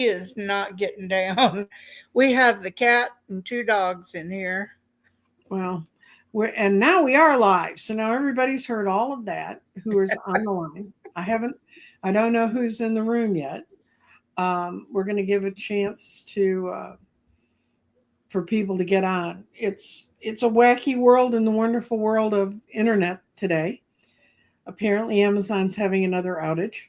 is not getting down. We have the cat and two dogs in here. Well, and now we are live. So now everybody's heard all of that who is on the line. I don't know who's in the room yet. We're going to give a chance for people to get on. It's a wacky world in the wonderful world of internet today. Apparently Amazon's having another outage.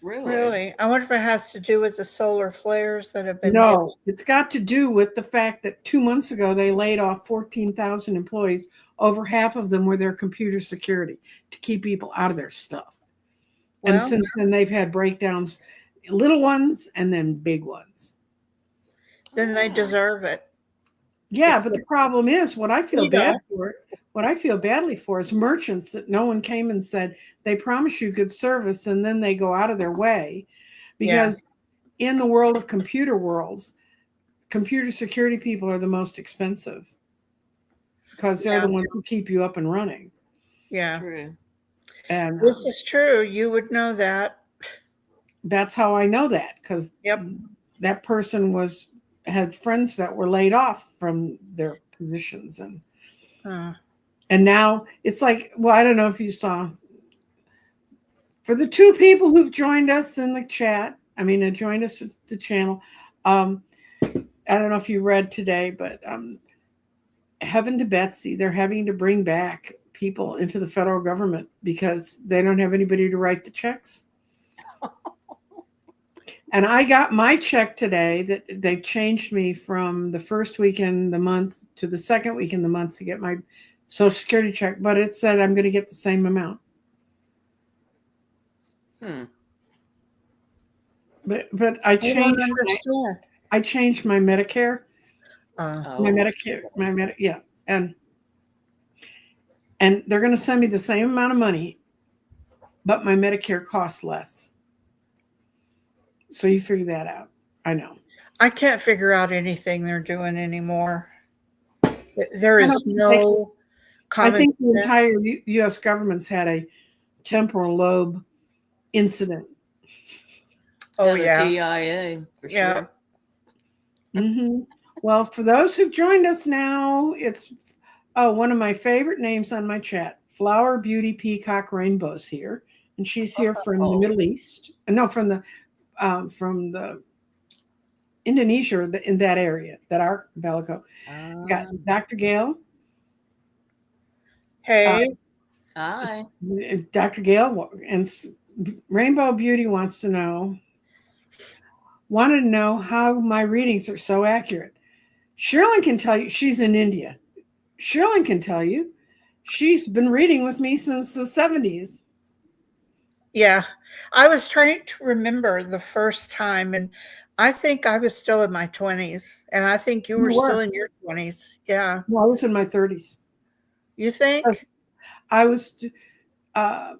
Really? I wonder if it has to do with the solar flares that have been No, it's got to do with the fact that 2 months ago they laid off 14,000 employees. Over half of them were their computer security to keep people out of their stuff. Well, and since then they've had breakdowns, little ones and then big ones. Then they deserve it. Yeah, but the problem is what I feel badly for is merchants that no one came and said they promise you good service and then they go out of their way because in the world of computer worlds, computer security people are the most expensive because they're the ones who keep you up and running. Yeah. True. And this is true. You would know that. That's how I know that because that person had friends that were laid off from their positions and now it's like, well, I don't know if you saw for the two people who've joined us in the chat. I mean, joined us at the channel. I don't know if you read today, but heaven to Betsy, they're having to bring back people into the federal government because they don't have anybody to write the checks. And I got my check today that they changed me from the first week in the month to the second week in the month to get my Social Security check, but it said I'm going to get the same amount. But I changed my Medicare. And they're going to send me the same amount of money, but my Medicare costs less. So you figure that out. I know. I can't figure out anything they're doing anymore. There is no I think the entire U.S. government's had a temporal lobe incident. Oh, yeah. DIA, for sure. Mm-hmm. Well, for those who've joined us now, it's one of my favorite names on my chat, Flower Beauty Peacock Rainbow's here. And she's here from the Middle East. No, from the Indonesia, in that area, that archipelago. Got Dr. Gail. Hey. Hi. Dr. Gail and Rainbow Beauty wanted to know how my readings are so accurate. Chirlyn can tell you, she's in India. Chirlyn can tell you, she's been reading with me since the 70s. Yeah. I was trying to remember the first time, and I think I was still in my 20s, and I think you were still in your 20s. Yeah. No, I was in my 30s. You think? I was, I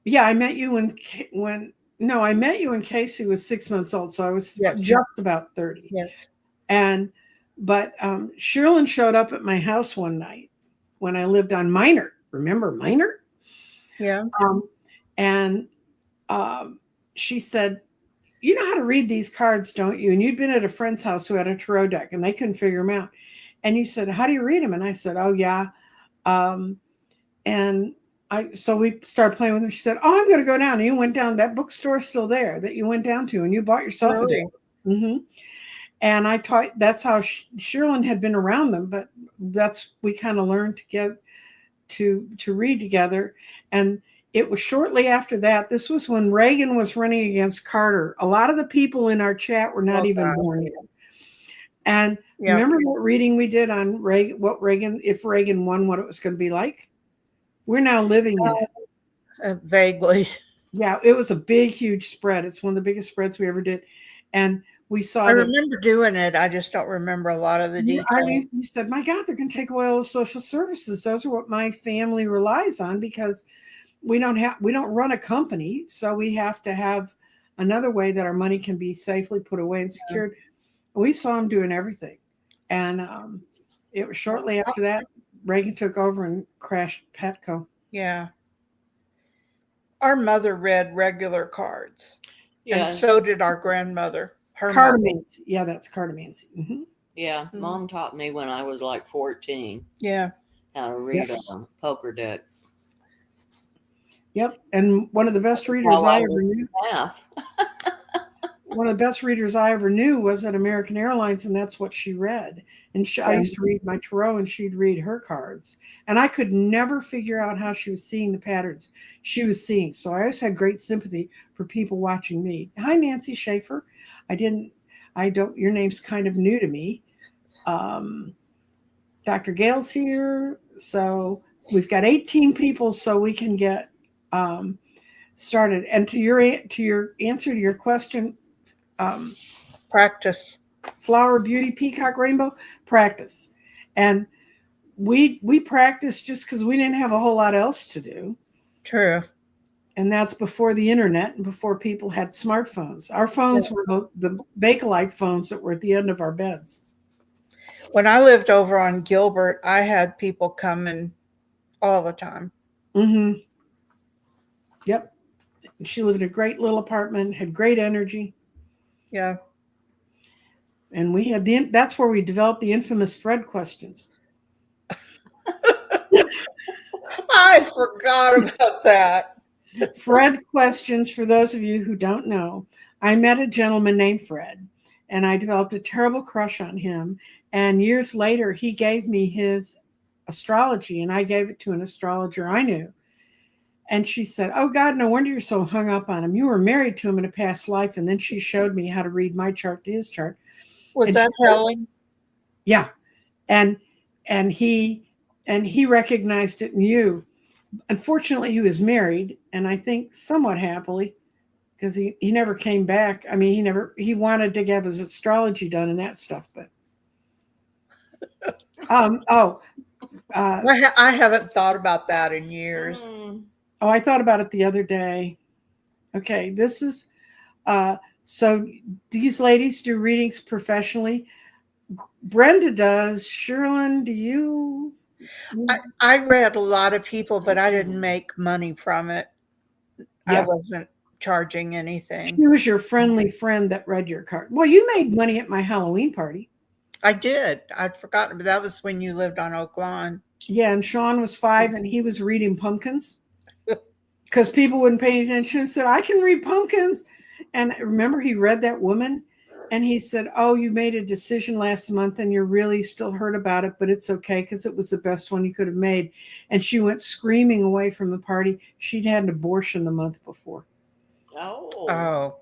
met you I met you when Casey was 6 months old, so I was just about 30. Yes. But Chirlyn showed up at my house one night when I lived on Minor. Remember Minor? Yeah. She said, you know how to read these cards, don't you? And you'd been at a friend's house who had a tarot deck and they couldn't figure them out. And you said, how do you read them? And I said, oh, yeah. So we started playing with them. She said, oh, I'm going to go down. And you went down. That bookstore's still there that you went down to and you bought yourself a deck. Mm-hmm. And I taught, that's how Chirlyn had been around them, but we kind of learned to get to read together. And it was shortly after that. This was when Reagan was running against Carter. A lot of the people in our chat were not even born yet. And remember what reading we did on Reagan, if Reagan won, what it was going to be like? We're now living in it. Vaguely. Yeah, it was a big, huge spread. It's one of the biggest spreads we ever did. And we saw. I remember doing it. I just don't remember a lot of the details. You said, my God, they're going to take away all the social services. Those are what my family relies on because we don't run a company. So we have to have another way that our money can be safely put away and secured. We saw them doing everything. And it was shortly after that, Reagan took over and crashed Petco. Yeah. Our mother read regular cards. And so did our grandmother. Her mom. Cardamancy. Yeah, that's cardamancy. Mm-hmm. Yeah, Mom taught me when I was like 14. Yeah. How to read a poker deck. Yep. And one of the best readers I ever knew. Math. One of the best readers I ever knew was at American Airlines, and that's what she read. And I used to read my tarot, and she'd read her cards. And I could never figure out how she was seeing the patterns she was seeing. So I always had great sympathy for people watching me. Hi, Nancy Schaefer. Your name's kind of new to me. Dr. Gale's here. So we've got 18 people, so we can get started. And to your answer to your question, practice. Flower, beauty, peacock, rainbow, practice. And we practiced just because we didn't have a whole lot else to do. True. And that's before the internet and before people had smartphones. Our phones were the Bakelite phones that were at the end of our beds. When I lived over on Gilbert, I had people coming all the time. Mm-hmm. Yep. She lived in a great little apartment, had great energy. Yeah. And we had that's where we developed the infamous Fred questions. I forgot about that. Fred questions, for those of you who don't know, I met a gentleman named Fred, and I developed a terrible crush on him. And years later, he gave me his astrology, and I gave it to an astrologer I knew. And she said, "Oh, God, no wonder you're so hung up on him. You were married to him in a past life." And then she showed me how to read my chart to his chart. Was that Helen? Yeah. And he recognized it in you. Unfortunately, he was married, and I think somewhat happily, because he never came back. I mean, he wanted to have his astrology done and that stuff, but I haven't thought about that in years. I thought about it the other day. Okay, this is so these ladies do readings professionally. Brenda does. Chirlyn, do you? I read a lot of people, but I didn't make money from it. Yeah. I wasn't charging anything. She was your friendly friend that read your card. Well, you made money at my Halloween party. I did. I'd forgotten, but that was when you lived on Oak Lawn. Yeah, and Sean was 5, and he was reading pumpkins because people wouldn't pay attention and said, "I can read pumpkins." And remember, he read that woman, and he said, "Oh, you made a decision last month, and you're really still hurt about it, but it's okay because it was the best one you could have made." And she went screaming away from the party. She'd had an abortion the month before. Oh.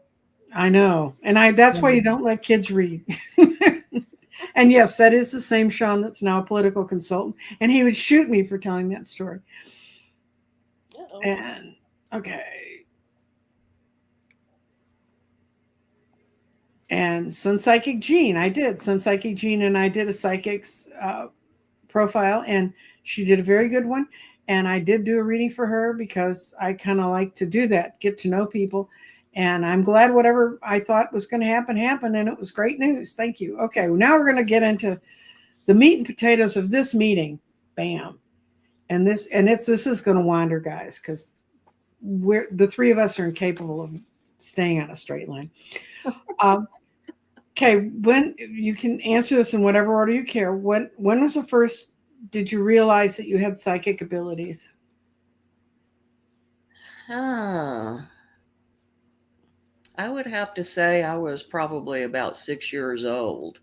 I know. And that's why you don't let kids read. And yes, that is the same Sean that's now a political consultant. And he would shoot me for telling that story. Uh-oh. And okay. And Sun Psychic Jean, I did. Sun Psychic Jean and I did a psychic's profile, and she did a very good one. And I did do a reading for her because I kind of like to do that, get to know people. And I'm glad whatever I thought was going to happen, happened. And it was great news. Thank you. Okay, well, now we're going to get into the meat and potatoes of this meeting. Bam. And this is going to wander, guys, because the three of us are incapable of staying on a straight line. Okay, when you can answer this in whatever order you care. When was the first did you realize that you had psychic abilities? I would have to say I was probably about 6 years old,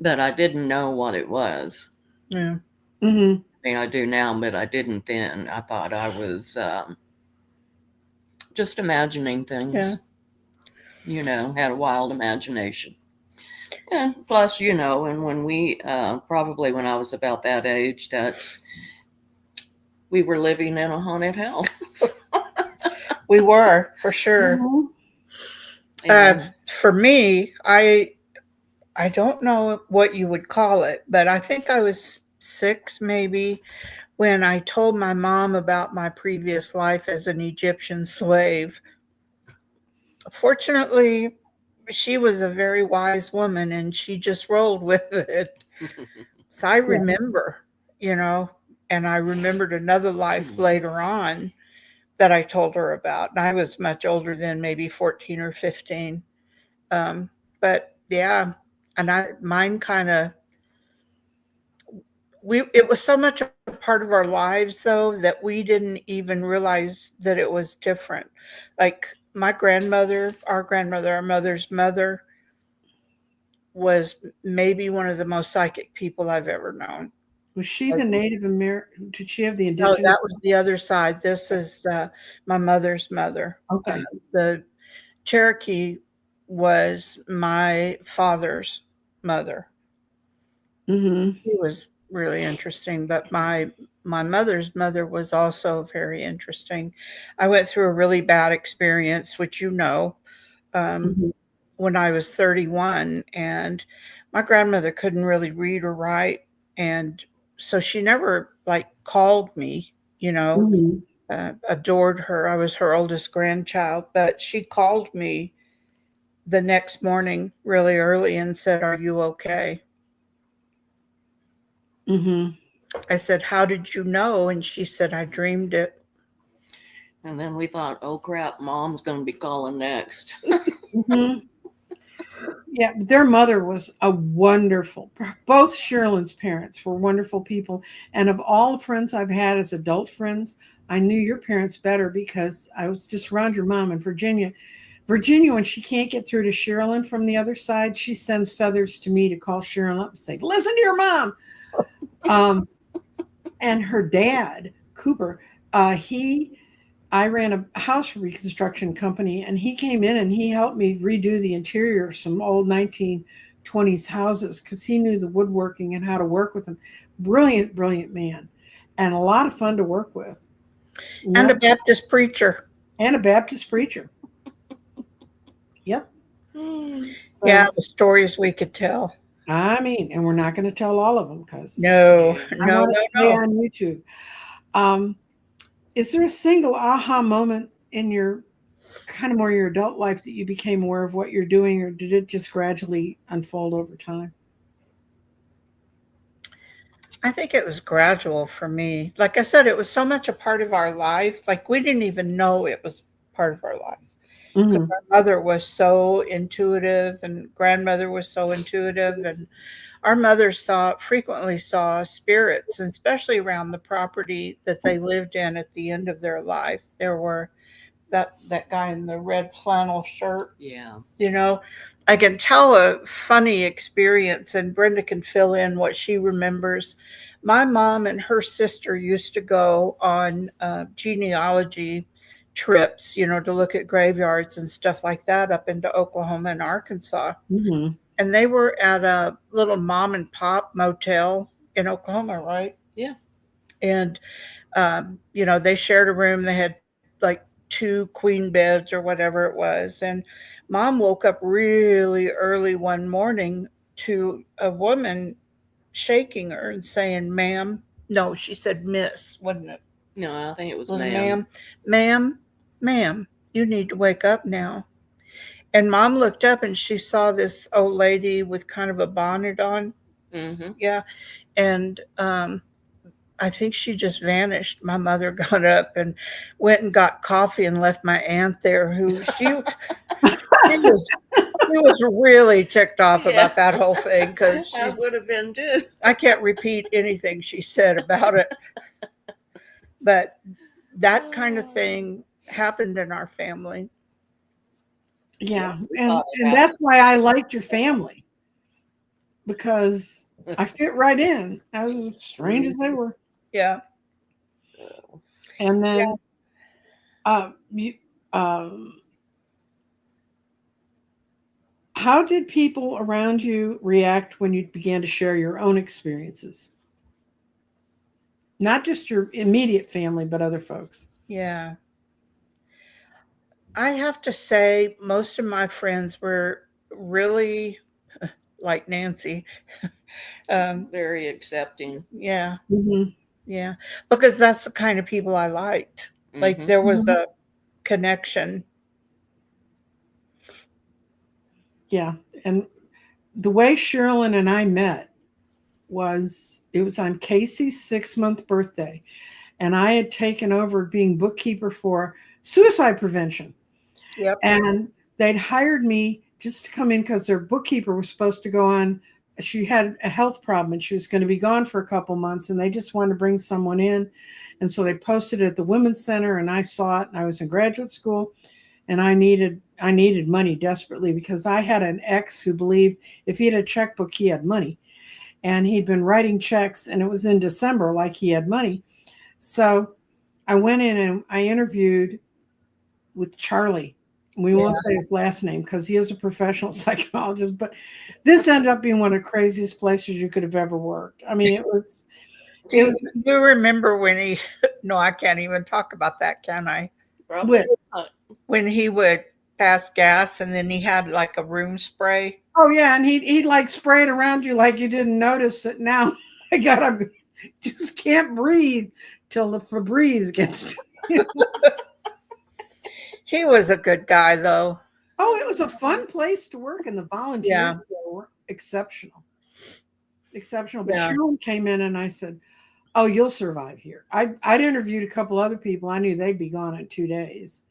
but I didn't know what it was. Yeah. Mm-hmm. I mean, I do now, but I didn't then. I thought I was just imagining things. Yeah. Had a wild imagination. And plus, and when we, probably when I was about that age, we were living in a haunted house. We were, for sure. Mm-hmm. For me, I don't know what you would call it, but I think I was 6 maybe when I told my mom about my previous life as an Egyptian slave. Fortunately, she was a very wise woman and she just rolled with it. So I remember, and I remembered another life later on that I told her about. And I was much older then, maybe 14 or 15. But yeah, and mine kind of, it was so much a part of our lives though that we didn't even realize that it was different. Like my grandmother, our mother's mother, was maybe one of the most psychic people I've ever known. Was she the Native American? Did she have the No, indigenous? that was the other side. This is my mother's mother. Okay. The Cherokee was my father's mother. Mm-hmm. She was really interesting, but my mother's mother was also very interesting. I went through a really bad experience, which Mm-hmm. when I was 31, and my grandmother couldn't really read or write, and so she never like called me, Mm-hmm. adored her. I was her oldest grandchild, but she called me the next morning really early and said, "Are you okay?" Mm-hmm. I said, "How did you know?" And she said, "I dreamed it." And then we thought, oh crap, mom's going to be calling next. Mm-hmm. Yeah, their mother was a wonderful. Both Chirlyn's parents were wonderful people, and of all friends I've had as adult friends, I knew your parents better because I was just around your mom in Virginia. Virginia, when she can't get through to Chirlyn from the other side, she sends feathers to me to call Chirlyn up and say, "Listen to your mom." And her dad, Cooper, I ran a house reconstruction company, and he came in and he helped me redo the interior of some old 1920s houses because he knew the woodworking and how to work with them. Brilliant, brilliant man, and a lot of fun to work with. And a Baptist preacher. And a Baptist preacher. Yep. So, Yeah, the stories we could tell. I mean, and we're not going to tell all of them because No. on YouTube. Is there a single aha moment in your kind of more your adult life that you became aware of what you're doing, or did it just gradually unfold over time? I think it was gradual for me. Like I said, it was so much a part of our life. Like we didn't even know it was part of our life. Because Mm-hmm. our mother was so intuitive and grandmother was so intuitive, and our mother frequently saw spirits, and especially around the property that they lived in at the end of their life. There were that guy in the red flannel shirt. Yeah. I can tell a funny experience, and Brenda can fill in what she remembers. My mom and her sister used to go on genealogy trips, to look at graveyards and stuff like that up into Oklahoma and Arkansas. Mm-hmm. And they were at a little mom and pop motel in Oklahoma, right? Yeah. And, they shared a room. They had like 2 queen beds or whatever it was. And mom woke up really early one morning to a woman shaking her and saying, "Ma'am." No, she said miss, wasn't it? No, I think it was Ma'am. Ma'am, you need to wake up now. And mom looked up and she saw this old lady with kind of a bonnet on. Mm-hmm. Yeah. And I think she just vanished. My mother got up and went and got coffee and left my aunt there, who she was really ticked off about that whole thing, because I would have been too. I can't repeat anything she said about it. But that kind of thing happened in our family. Yeah, and that's why I liked your family, because I fit right in, as strange as they were. Yeah. And then, how did people around you react when you began to share your own experiences? Not just your immediate family, but other folks. Yeah. I have to say, most of my friends were really like Nancy. Very accepting. Yeah. Mm-hmm. Yeah. Because that's the kind of people I liked. Like there was a connection. Yeah. And the way Chirlyn and I met it was on Casey's 6-month birthday. and I had taken over being bookkeeper for suicide prevention. Yep. And they'd hired me just to come in because their bookkeeper was supposed to go on. She had a health problem and she was going to be gone for a couple months, and they just wanted to bring someone in. And so they posted it at the Women's Center, and I saw it, and I was in graduate school, and I needed money desperately because I had an ex who believed if he had a checkbook, he had money. And he'd been writing checks, and it was in December, like he had money. So I went in and I interviewed with Charlie. We won't say his last name because he is a professional psychologist, but this ended up being one of the craziest places you could have ever worked. I mean, it was. Do you remember when he, no, I can't even talk about that, can I? When he would pass gas and then he had like a room spray. Oh yeah, and he'd like spray it around you like you didn't notice it. Now I just can't breathe till the Febreze gets to you. He was a good guy though. Oh, it was a fun place to work, and the volunteers were exceptional. Exceptional. But Chirlyn came in and I said, "Oh, you'll survive here." I'd interviewed a couple other people. I knew they'd be gone in 2 days.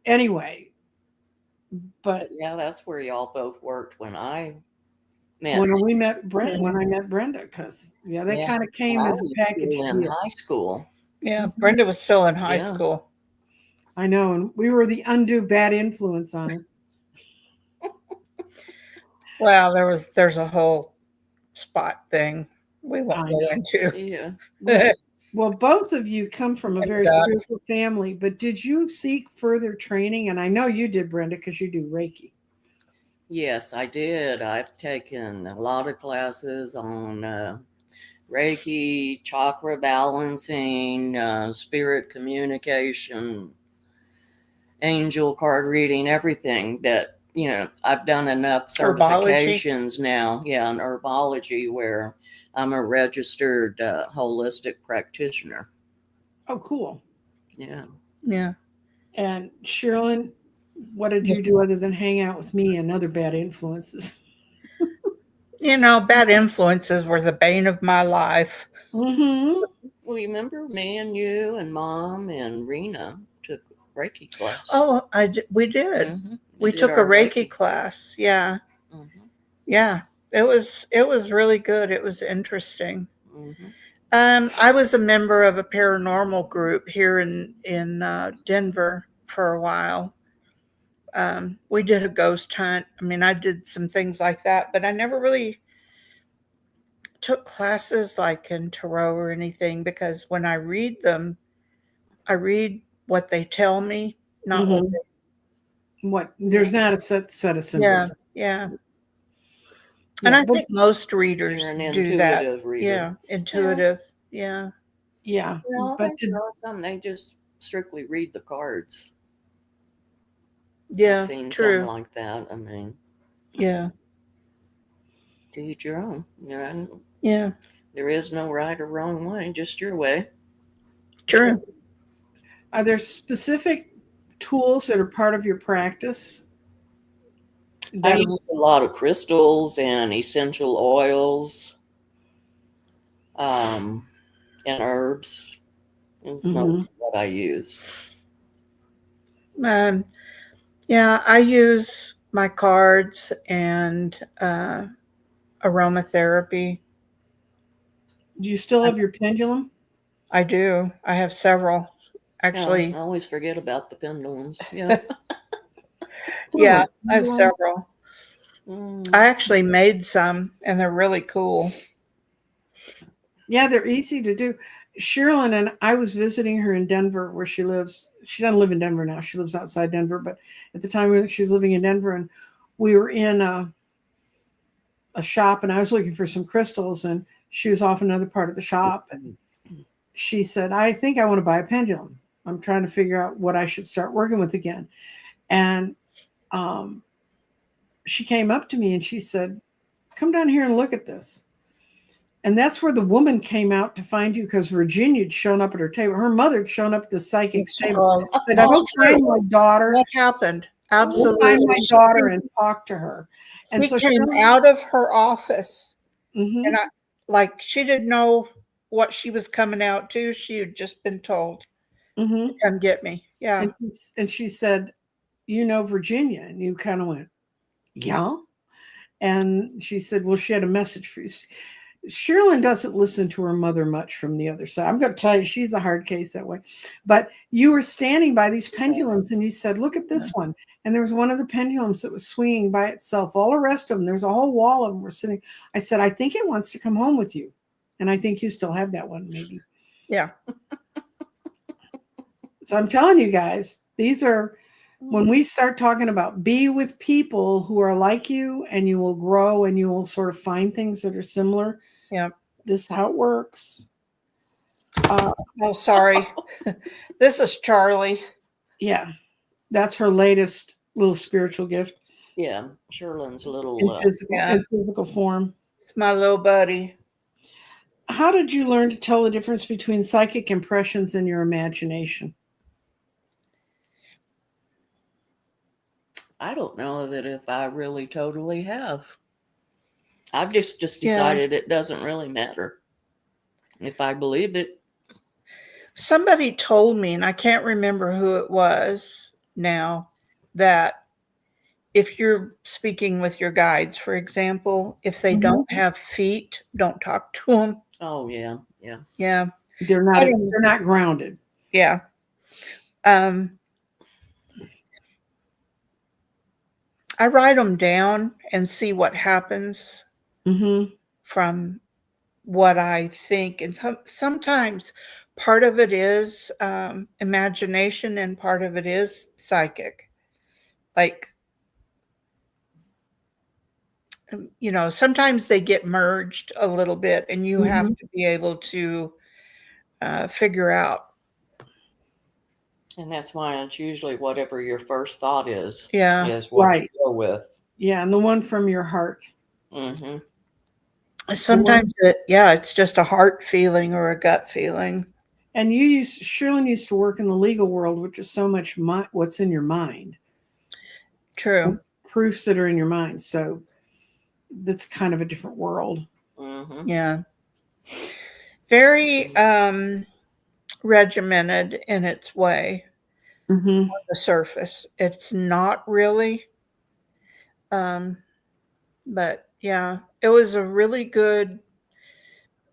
Anyway, but yeah, that's where y'all both worked when I met. When I met Brenda, because they kind of came as a package in high school. Yeah, Brenda was still in high school. I know, and we were the undue bad influence on her. Well, there's a whole spot thing we won't go into. Yeah. Well, both of you come from a very spiritual family, but did you seek further training? And I know you did, Brenda, because you do Reiki. Yes, I did. I've taken a lot of classes on Reiki, chakra balancing, spirit communication, angel card reading, everything that, I've done enough certifications now. Yeah, in herbology where I'm a registered holistic practitioner. Oh, cool. Yeah. Yeah. And Chirlyn, what did you do other than hang out with me and other bad influences? Bad influences were the bane of my life. Mm-hmm. Well, you remember me and you and Mom and Rena took Reiki class. Oh, we did. Mm-hmm. We took a Reiki class. Yeah. Mm-hmm. Yeah. It was really good. It was interesting. Mm-hmm. I was a member of a paranormal group here in Denver for a while. We did a ghost hunt. I mean, I did some things like that, but I never really took classes like in tarot or anything, because when I read them, I read what they tell me, not what there's not a set of symbols. Yeah. And I think most readers do that. Reader. Yeah, intuitive. Yeah. Well, but some they just strictly read the cards. Yeah, I've seen true. something like that. I mean, yeah. To each your own. Yeah. There is no right or wrong way, just your way. True. Are there specific tools that are part of your practice? I use a lot of crystals and essential oils, and herbs. That's most what I use. I use my cards and aromatherapy. Do you still have your pendulum? I do. I have several. Actually, I always forget about the pendulums. Yeah. Yeah, I have several. I actually made some, and they're really cool. Yeah, they're easy to do. Chirlyn and I was visiting her in Denver, where she lives. She doesn't live in Denver now. She lives outside Denver, but at the time she was living in Denver, and we were in a shop, and I was looking for some crystals, and she was off another part of the shop, and she said, "I think I want to buy a pendulum. I'm trying to figure out what I should start working with again." And she came up to me and she said, "Come down here and look at this." And that's where the woman came out to find you, because Virginia had shown up at her table. Her mother had shown up at the psychic's table. Said, "Go find my daughter." That happened. Absolutely. Go find my daughter and talk to her. And she so came out of her office, and like she didn't know what she was coming out to. She had just been told Mm-hmm. to come get me. Yeah. And she said, Virginia. And you kind of went, yeah. And she said, well, she had a message for you. Chirlyn doesn't listen to her mother much from the other side. I'm going to tell you, she's a hard case that way. But you were standing by these pendulums and you said, look at this one. And there was one of the pendulums that was swinging by itself. All the rest of them, there's a whole wall of them were sitting. I said, I think it wants to come home with you. And I think you still have that one, maybe. Yeah. So I'm telling you guys, these are, when we start talking about be with people who are like you, and you will grow and you will sort of find things that are similar. Yeah. This is how it works. Oh, sorry. This is Charlie. Yeah. That's her latest little spiritual gift. Yeah. Chirlyn's little In physical form. It's my little buddy. How did you learn to tell the difference between psychic impressions and your imagination? I don't know that if I really totally have. I've just decided it doesn't really matter if I believe it. Somebody told me, and I can't remember who it was now, that if you're speaking with your guides, for example, if they don't have feet, don't talk to them. Oh, yeah. Yeah. Yeah. They're not grounded. Yeah. I write them down and see what happens from what I think. And sometimes part of it is imagination and part of it is psychic. Like, sometimes they get merged a little bit and you have to be able to figure out. And that's why it's usually whatever your first thought is. Yeah. Is what you go with. Yeah. And the one from your heart. Mm-hmm. Sometimes it's just a heart feeling or a gut feeling. And Chirlyn used to work in the legal world, which is so much what's in your mind. True. Proofs that are in your mind. So that's kind of a different world. Mm-hmm. Yeah. Very regimented in its way on the surface. It's not really. But yeah, it was a really good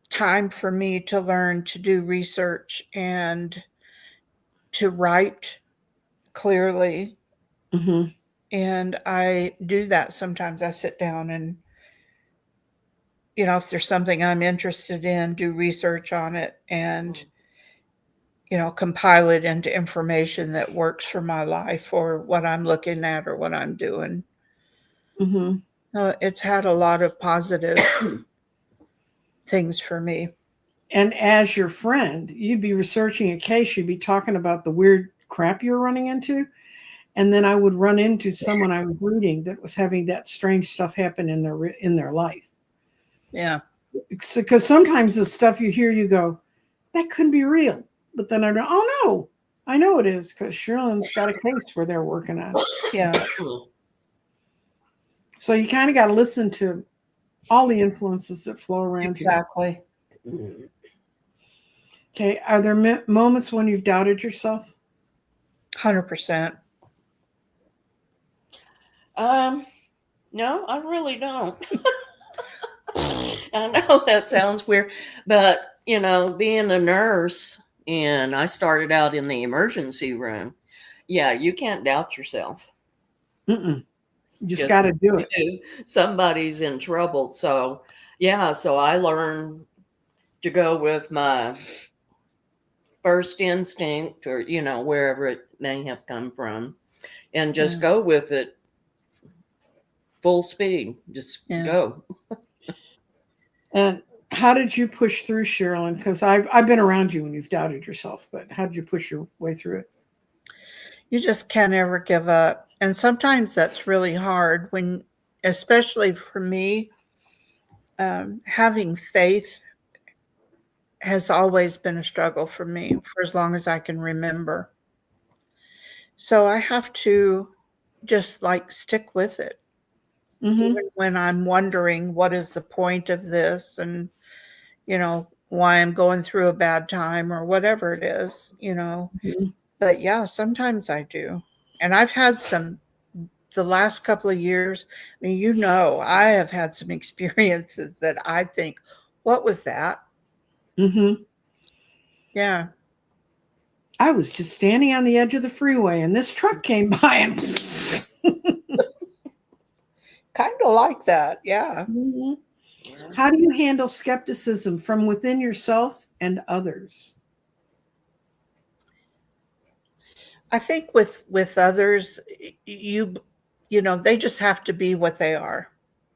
time for me to learn to do research and to write clearly. And I do that sometimes. I sit down and, if there's something I'm interested in, do research on it and, compile it into information that works for my life or what I'm looking at or what I'm doing. It's had a lot of positive things for me. And as your friend, you'd be researching a case, you'd be talking about the weird crap you're running into. And then I would run into someone I was reading that was having that strange stuff happen in their life. Yeah. Because sometimes the stuff you hear, you go, that couldn't be real. But then I go, oh no, I know it is, because Chirlyn's got a case where they're working on it. Yeah. So you kind of got to listen to all the influences that flow around Exactly. you. Okay. Are there moments when you've doubted yourself? 100%. No, I really don't. I know that sounds weird, but being a nurse, and I started out in the emergency room. Yeah, you can't doubt yourself. You just got to do it. Somebody's in trouble. So I learned to go with my first instinct, or wherever it may have come from, and just go with it full speed. Just go. And how did you push through, Chirlyn? Because I've been around you when you've doubted yourself, but how did you push your way through it? You just can't ever give up. And sometimes that's really hard especially for me, having faith has always been a struggle for me for as long as I can remember. So I have to just stick with it. Even when I'm wondering what is the point of this, and why I'm going through a bad time or whatever it is. Mhm. But yeah, sometimes I do. And I've had the last couple of years, I mean, I have had some experiences that I think, what was that? Mhm. Yeah. I was just standing on the edge of the freeway and this truck came by and Kind of like that. Yeah. Mhm. Yeah. How do you handle skepticism from within yourself and others? I think with others, they just have to be what they are.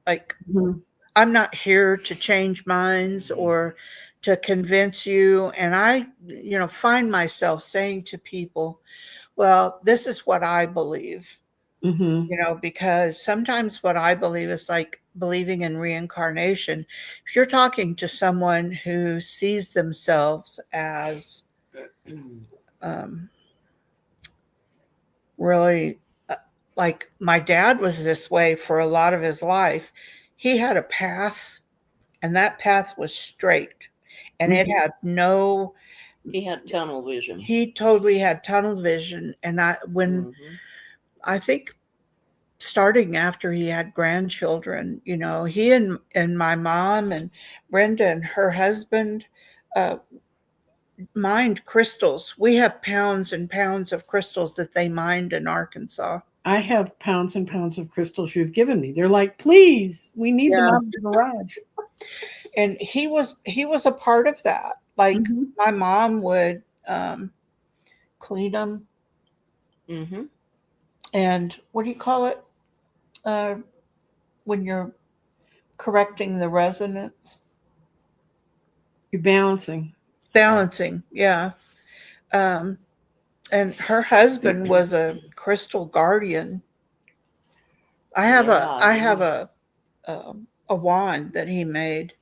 Like, Mhm. I'm not here to change minds or to convince you. And I, find myself saying to people, well, this is what I believe, Mhm. because sometimes what I believe is like believing in reincarnation. If you're talking to someone who sees themselves as um, really like my dad was this way for a lot of his life, he had a path, and that path was straight, and it Mhm. had no He had tunnel vision. he totally had tunnel vision. And Mhm. I think starting after he had grandchildren, he and my mom and Brenda and her husband uh, mined crystals. We have pounds and pounds of crystals that they mined in Arkansas. I have pounds and pounds of crystals you've given me. They're like, please, we need them Yeah. out of the garage. And he was a part of that. Like, Mhm. my mom would clean them, Mhm. and what do you call it uh, when you're correcting the resonance? You're balancing. Balancing. Yeah. um, and her husband was a crystal guardian. I have a wand that he made.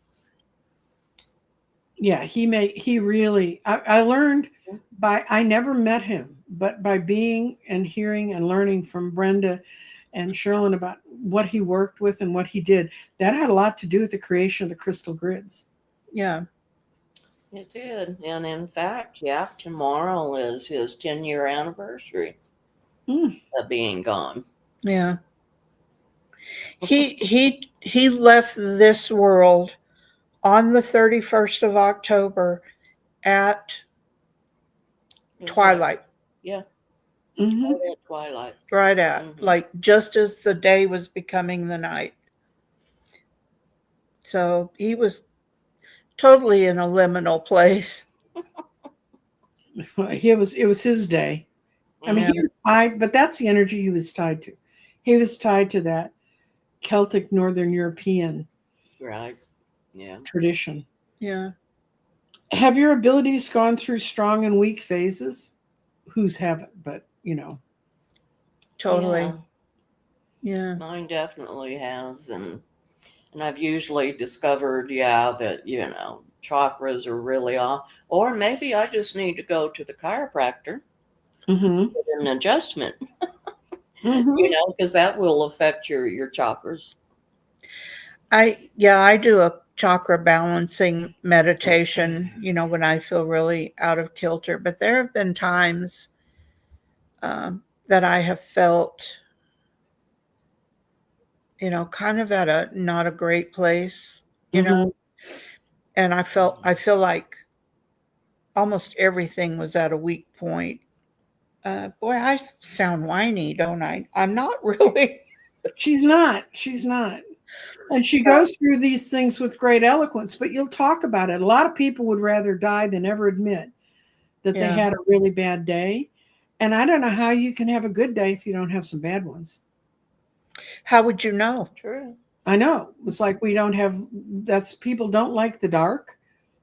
Yeah, he really I learned I never met him, but by being and hearing and learning from Brenda and Chirlyn about what he worked with and what he did, that had a lot to do with the creation of the crystal grids. Yeah. It did. And in fact, yeah, tomorrow is his 10-year anniversary Mm. of being gone. Yeah. He left this world on the 31st of October at twilight. Yeah, Hmm. right at twilight. Right at, Mhm. like, just as the day was becoming the night. So he was totally in a liminal place. It was his day. I mean, Yeah. he was tied, but that's the energy he was tied to. He was tied to that Celtic Northern European Right. Yeah. tradition. Yeah. Have your abilities gone through strong and weak phases? Whose haven't, but Totally. Yeah, Yeah. mine definitely has, and I've usually discovered, yeah, that chakras are really off, or maybe I just need to go to the chiropractor Mm-hmm. get an adjustment, Mm-hmm. because that will affect your chakras. I do a chakra balancing meditation, when I feel really out of kilter. But there have been times that I have felt, kind of at a not a great place, Mm-hmm. and I feel like almost everything was at a weak point. Boy, I sound whiny, don't I? I'm not really. She's not. She's not. And she goes through these things with great eloquence, but you'll talk about it. A lot of people would rather die than ever admit that they Yeah. had a really bad day. And I don't know how you can have a good day if you don't have some bad ones. How would you know? True. I know. It's like we don't have people don't like the dark,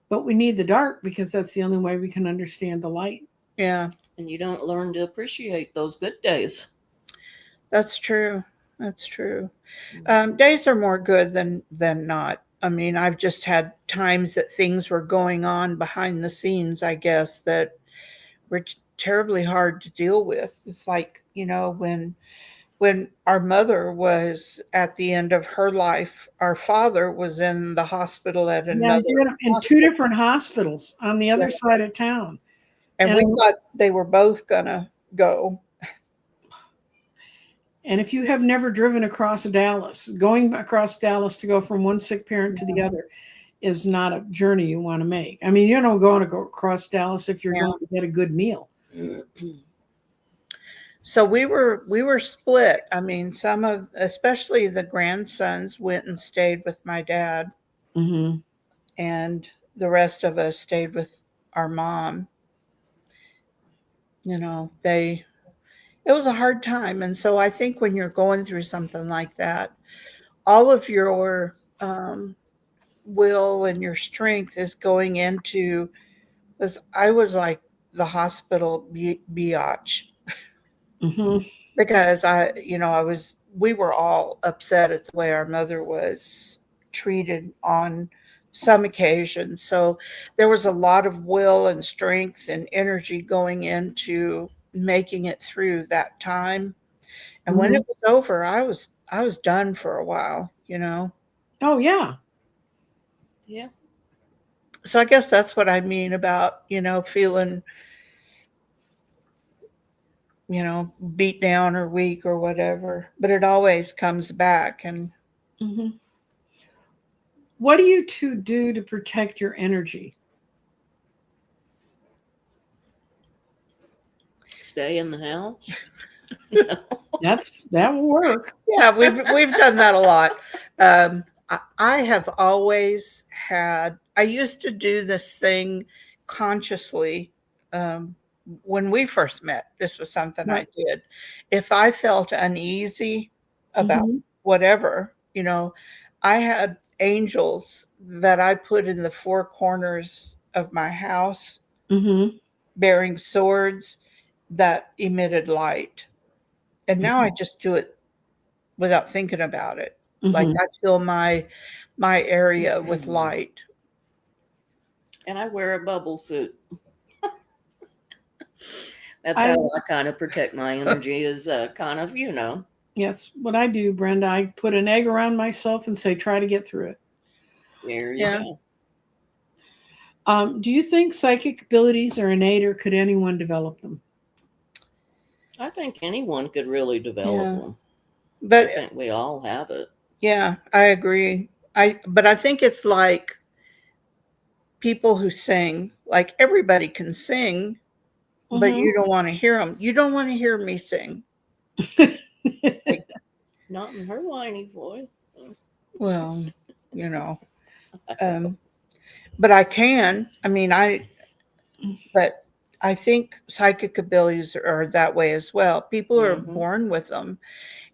but we need the dark because that's the only way we can understand the light. Yeah, And you don't learn to appreciate those good days. that's true. That's true. Days are more good than not. I mean, I've just had times that things were going on behind the scenes, I guess, that were terribly hard to deal with. It's like, when when our mother was at the end of her life, our father was in the hospital at Yeah, another in two hospital. different hospitals on the other side of town. And we thought they were both gonna go. And if you have never driven across Dallas, going across Dallas to go from one sick parent to the other is not a journey you want to make. I mean, you don't want to go across Dallas if you're going to get a good meal. So we were split. I mean, especially the grandsons went and stayed with my dad, Mm-hmm. and the rest of us stayed with our mom. You know, it was a hard time. And so I think when you're going through something like that, all of your will and your strength is going into, because I was like the hospital biatch. Mm-hmm. Because we were all upset at the way our mother was treated on some occasions. So there was a lot of will and strength and energy going into making it through that time. And when it was over, I was done for a while, you know. Oh yeah. Yeah. So I guess that's what I mean about, feeling, beat down or weak or whatever. But it always comes back. And what do you two do to protect your energy? Stay in the house. That will work. Yeah, we've done that a lot. I have always had. I used to do this thing consciously. When we first met, this was something I did. If I felt uneasy about whatever, I had angels that I put in the four corners of my house, bearing swords that emitted light. And now I just do it without thinking about it. Like I fill my area with light. And I wear a bubble suit. That's how I kind of protect my energy, is kind of, Yes, what I do, Brenda, I put an egg around myself and say, try to get through it. There you go. Do you think psychic abilities are innate, or could anyone develop them? I think anyone could really develop them. But I think we all have it. Yeah, I agree. But I think it's like people who sing. Like everybody can sing, but you don't want to hear them. You don't want to hear me sing. Not in her whiny voice. Well, but I can. I mean, but I think psychic abilities are that way as well. People are born with them,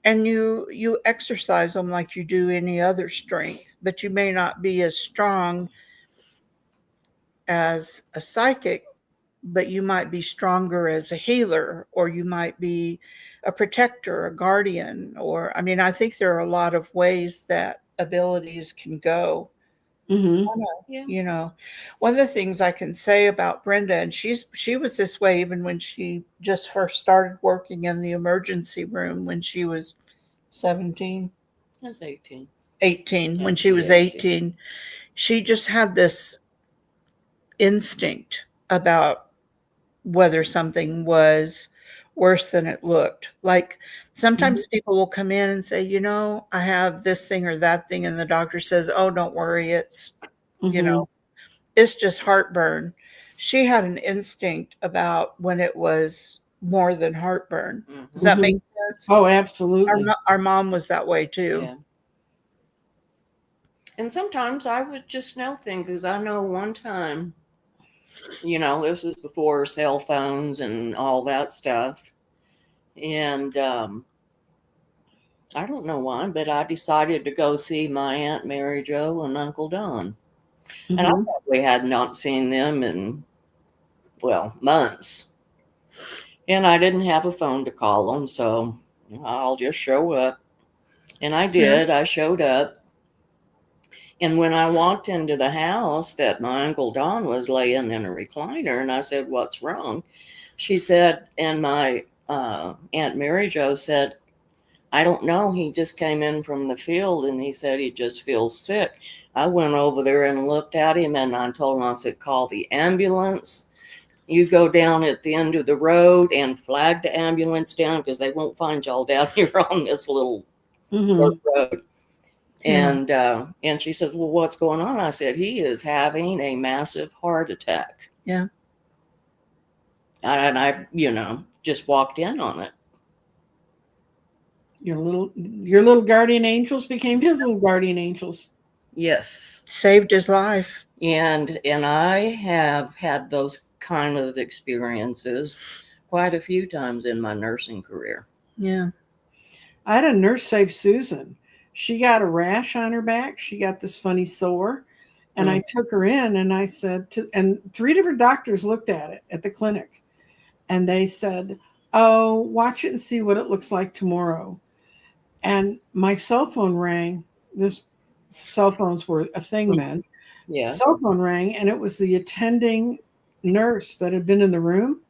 and you exercise them like you do any other strength, but you may not be as strong as a psychic, but you might be stronger as a healer, or you might be a protector, a guardian, I think there are a lot of ways that abilities can go. One of the things I can say about Brenda, and she was this way even when she just first started working in the emergency room when she was 17. I was 18. 18. When she was 18, she just had this instinct about whether something was worse than it looked. Like sometimes people will come in and say, I have this thing or that thing. And the doctor says, oh, don't worry. It's, it's just heartburn. She had an instinct about when it was more than heartburn. Does that make sense? Oh, absolutely. Our mom was that way too. Yeah. And sometimes I would just know things, because I know one time, this was before cell phones and all that stuff. And I don't know why, but I decided to go see my Aunt Mary Jo and Uncle Don. And I probably had not seen them in, months. And I didn't have a phone to call them, so I'll just show up. And I did. I showed up. And when I walked into the house, that my Uncle Don was laying in a recliner, and I said, what's wrong? She said, and my Aunt Mary Jo said, I don't know. He just came in from the field and he said he just feels sick. I went over there and looked at him and I told him, I said, call the ambulance. You go down at the end of the road and flag the ambulance down because they won't find y'all down here on this little road. And she said, well, what's going on? I said, he is having a massive heart attack. Yeah. And I, just walked in on it. Your little guardian angels became his little guardian angels. Yes. Saved his life. And I have had those kind of experiences quite a few times in my nursing career. Yeah. I had a nurse save Susan. She got a rash on her back. She got this funny sore. And I took her in and I said, and 3 different doctors looked at it at the clinic. And they said, oh, watch it and see what it looks like tomorrow. And my cell phone rang. This cell phones were a thing then. Yeah. Cell phone rang, and it was the attending nurse that had been in the room.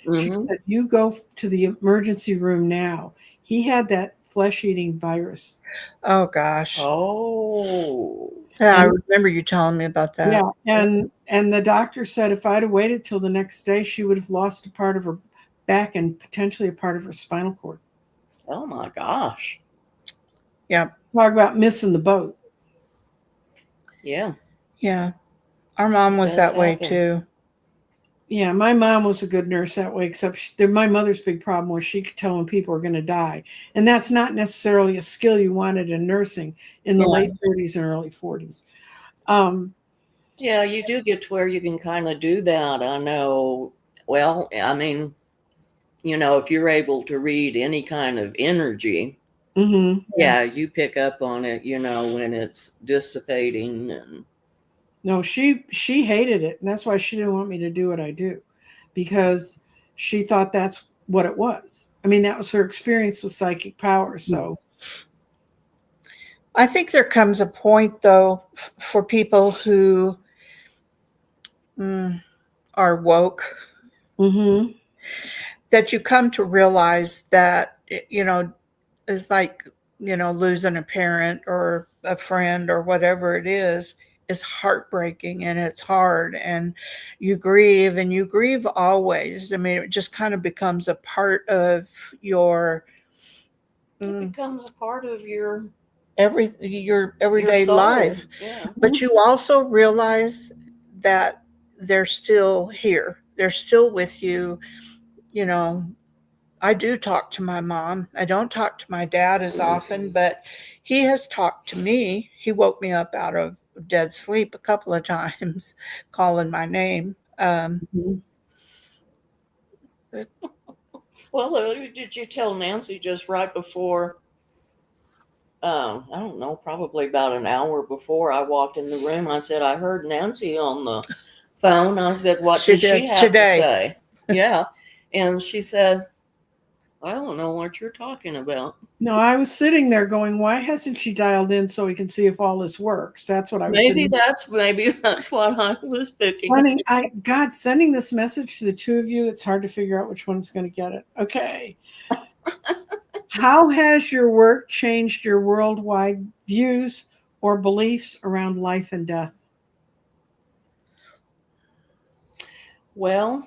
She said, you go to the emergency room now. He had that flesh-eating virus. Oh, gosh. Oh. Yeah, I remember you telling me about that. Yeah, and the doctor said if I'd have waited till the next day, she would have lost a part of her back and potentially a part of her spinal cord. Oh, my gosh. Yeah. Talk about missing the boat. Yeah. Yeah. Our mom was that way too. Yeah, my mom was a good nurse that way, except my mother's big problem was she could tell when people were going to die. And that's not necessarily a skill you wanted in nursing in the late 30s and early 40s. Yeah, you do get to where you can kind of do that. I know. Well, I mean, if you're able to read any kind of energy, you pick up on it, when it's dissipating. And no, she hated it, and that's why she didn't want me to do what I do, because she thought that's what it was. I mean, that was her experience with psychic power. So I think there comes a point, though, for people who are woke, that you come to realize that, it's like, losing a parent or a friend or whatever it is heartbreaking and it's hard and you grieve always. I mean, it just kind of becomes a part of your, it becomes a part of your everyday life. Yeah. But you also realize that they're still here. They're still with you. I do talk to my mom. I don't talk to my dad as often, but he has talked to me. He woke me up out of dead sleep a couple of times, calling my name. Well, did you tell Nancy just right before? I don't know, probably about an hour before I walked in the room. I said, I heard Nancy on the phone. I said, what did she have today to say? Yeah. And she said, I don't know what you're talking about. No, I was sitting there going, why hasn't she dialed in so we can see if all this works? That's what I was maybe that's what I was picking. Sending this message to the two of you, it's hard to figure out which one's going to get it. Okay. How has your work changed your worldwide views or beliefs around life and death? Well,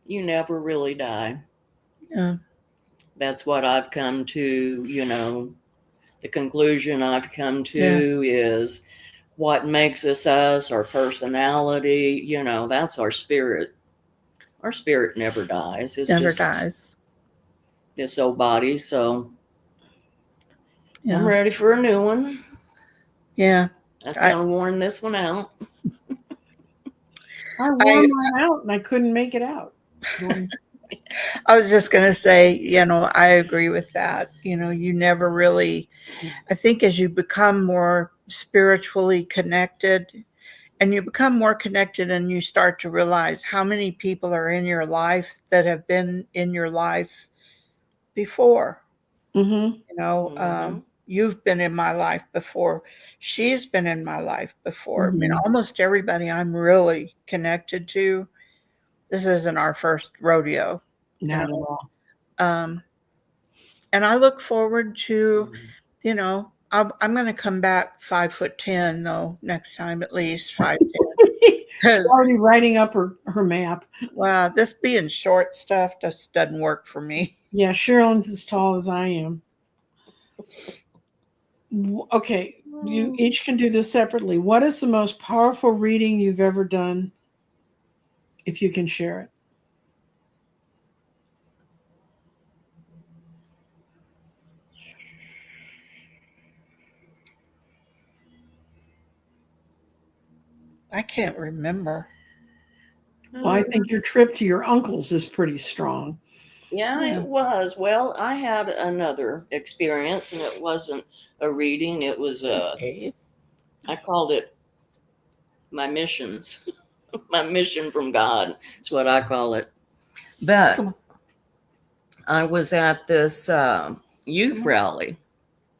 you never really die. Yeah. That's what I've come to, the conclusion I've come to is what makes us, our personality, that's our spirit. Our spirit never dies. It never dies. This old body. So I'm ready for a new one. Yeah. I've kind of worn this one out. I wore mine out and I couldn't make it out. I was just going to say, I agree with that. You never really, I think as you become more spiritually connected and you become more connected and you start to realize how many people are in your life that have been in your life before, you've been in my life before. She's been in my life before. I mean, almost everybody I'm really connected to. This isn't our first rodeo. Not at all. And I look forward to, you know, I'm going to come back 5'10" though next time, at least 5'10". She's already writing up her map. Wow, this being short stuff just doesn't work for me. Yeah, Sherilyn's as tall as I am. Okay, you each can do this separately. What is the most powerful reading you've ever done, if you can share it? I can't remember. Well, I think your trip to your uncle's is pretty strong. Yeah, it was. Well, I had another experience, and it wasn't a reading. It was I called it my missions. My mission from God. That's what I call it. But I was at this youth rally,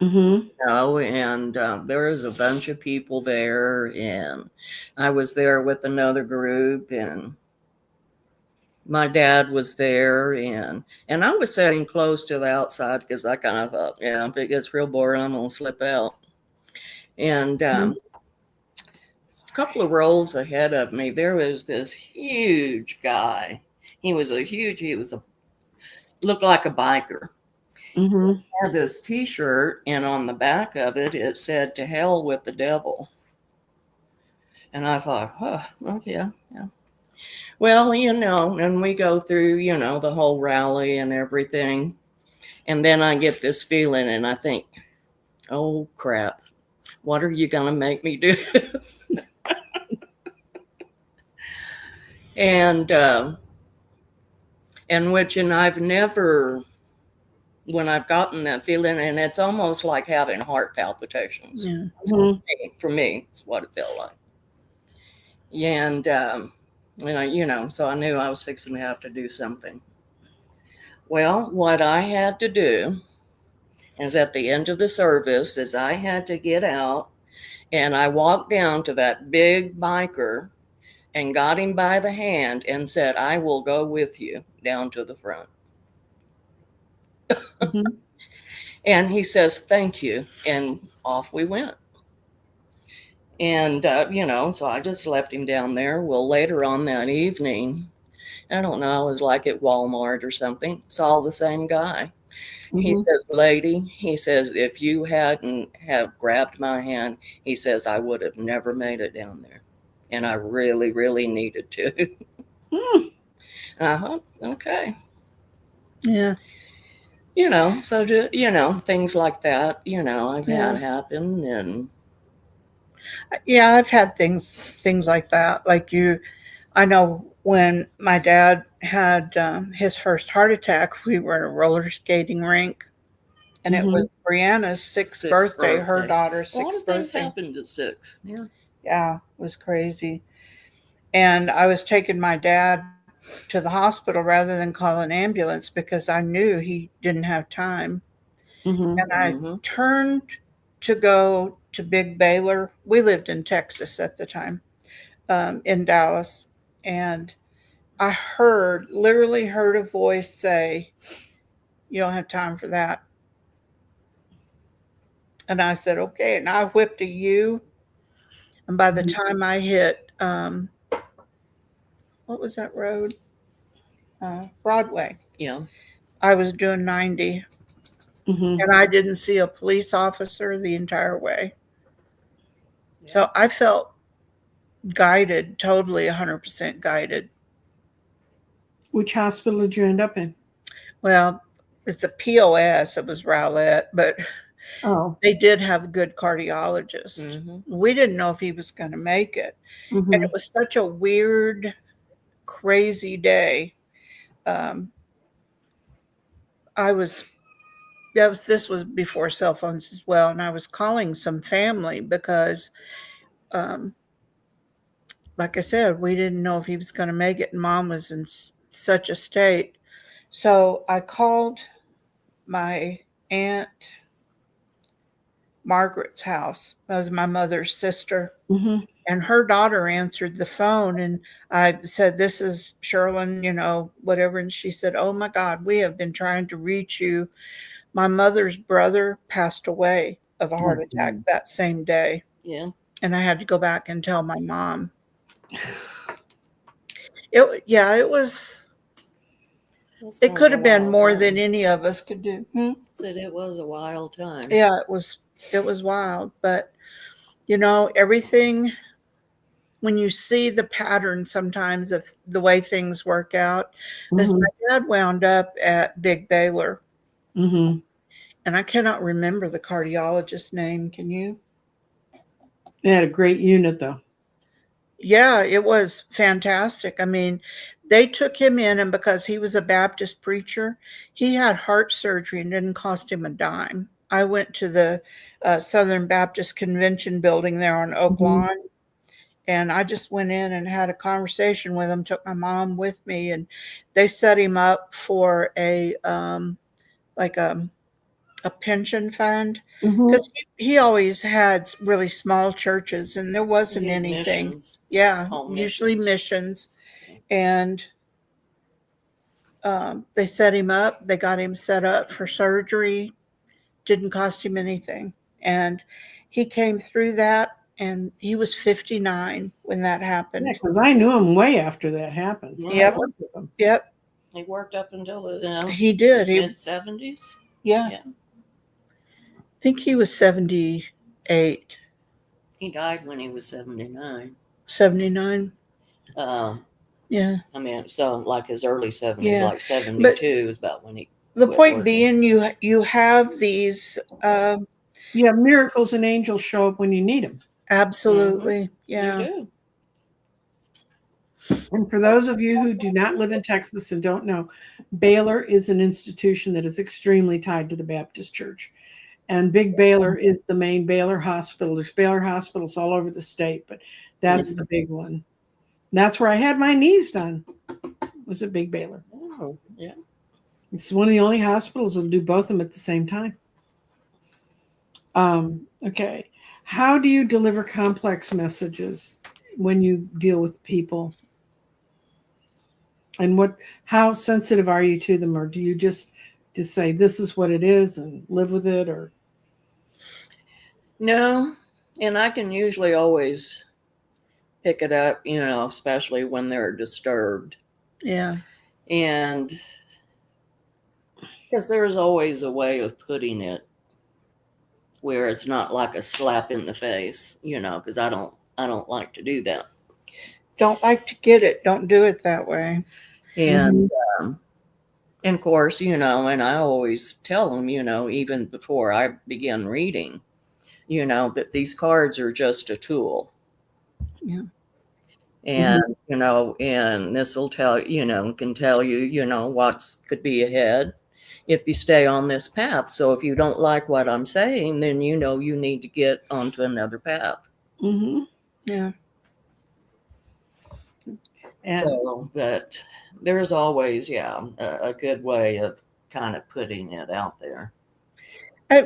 Mm-hmm. you know, and there was a bunch of people there, and I was there with another group, and my dad was there, and I was sitting close to the outside because I kind of thought, yeah, if it gets real boring, I'm gonna slip out. And a couple of rows ahead of me, there was this huge guy. He was looked like a biker. Mm-hmm. He had this T-shirt, and on the back of it, it said, "To hell with the devil." And I thought, oh, okay, yeah. Well, you know, and we go through, you know, the whole rally and everything. And then I get this feeling, and I think, oh, crap, what are you going to make me do? and I've never, when I've gotten that feeling, and it's almost like having heart palpitations. Yeah. For me, it's what it felt like. And, you know, so I knew I was fixing to have to do something. Well, what I had to do is at the end of the service is I had to get out, and I walked down to that big biker and got him by the hand and said, "I will go with you down to the front." Mm-hmm. And he says, "Thank you." And off we went. And, you know, so I just left him down there. Well, later on that evening, I don't know, I was like at Walmart or something, saw the same guy. He says, "Lady," he says, "if you hadn't have grabbed my hand," he says, "I would have never made it down there. And I really, really needed to." Okay. Yeah. You know, so just, you know, things like that, you know, I've had happen. And Yeah, I've had things like that. Like I know when my dad had his first heart attack, we were at a roller skating rink, and it was Brianna's sixth birthday, her daughter's a lot sixth of things birthday. happened at 6. Yeah. Yeah, it was crazy. And I was taking my dad to the hospital rather than call an ambulance because I knew he didn't have time. And I turned to go to Big Baylor. We lived in Texas at the time, in Dallas. And I literally heard a voice say, "You don't have time for that." And I said, "Okay." And I whipped a U. And by the time I hit, what was that road? Broadway. Yeah. I was doing 90. And I didn't see a police officer the entire way. Yeah. So I felt guided, totally 100% guided. Which hospital did you end up in? Well, it's a POS. It was Rowlett, but they did have a good cardiologist. We didn't know if he was going to make it. And it was such a weird, crazy day. This was before cell phones as well. And I was calling some family because, like I said, we didn't know if he was going to make it. And Mom was in such a state. So I called my Aunt Margaret's house. That was my mother's sister. And her daughter answered the phone. And I said, "This is Chirlyn, you know, whatever." And she said, "Oh my God, we have been trying to reach you My mother's brother passed away of a heart attack Mhm. that same day. Yeah. And I had to go back and tell my mom. It was, This it was could a have been wild more time. than any of us could do. Said it was a wild time. Yeah, it was wild. But, everything, when you see the pattern sometimes of the way things work out, as Mhm. my dad wound up at Big Baylor, Mhm. and I cannot remember the cardiologist's name. Can you? They had a great unit, though. Yeah, it was fantastic. I mean, they took him in, and because he was a Baptist preacher, he had heart surgery and didn't cost him a dime. I went to the Southern Baptist Convention building there on Oak Mhm. Lawn, and I just went in and had a conversation with him, took my mom with me, and they set him up for like a pension fund, Mhm. because he always had really small churches and there wasn't Did anything. missions. Yeah, Home usually missions. missions. And they set him up. They got him set up for surgery. Didn't cost him anything. And he came through that, and he was 59 when that Yeah, happened. because I knew him way after that happened. Yeah. I Yep, worked with him. yep, He worked up until he did. his He, mid-70s. yeah, Yeah. I think he was 78, He died when he was 79. 79. Yeah, I mean, so like his early 70s, yeah. like 72 is about when he The quit point working. being, you have these Yeah, miracles and angels show up when you need them. absolutely, You yeah. do. And for those of you who do not live in Texas and don't know, Baylor is an institution that is extremely tied to the Baptist Church. And Big Baylor is the main Baylor hospital. There's Baylor hospitals all over the state, but that's the big one. That's where I had my knees done, was at Big Baylor. Oh, yeah. It's one of the only hospitals that'll do both of them at the same time. Okay. How do you deliver complex messages when you deal with people? And how sensitive are you to them? Or do you just say, this is what it is and live with it? Or No, and I can usually always pick it up, especially when they're disturbed. Yeah. And because there's always a way of putting it where it's not like a slap in the face, because I don't like to do that. Don't like to get it. Don't do it that way. And and of course, and I always tell them, even before I begin reading, that these cards are just a tool. Yeah. And, and this will tell, can tell you, what could be ahead if you stay on this path. So if you don't like what I'm saying, then, you need to get onto another path. Yeah. and So, but there's always, a good way of kind of putting it out there.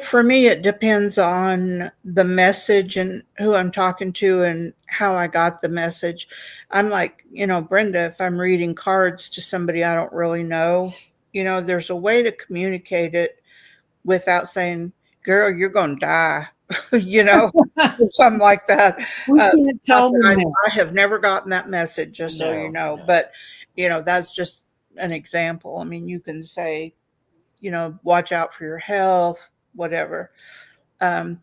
For me, it depends on the message and who I'm talking to and how I got the message. I'm like, Brenda, if I'm reading cards to somebody I don't really know, there's a way to communicate it without saying, girl, you're going to die, something like that. we can't tell them that. I have never gotten that message, just so you know. No. But, that's just an example. I mean, you can say, watch out for your health, whatever. So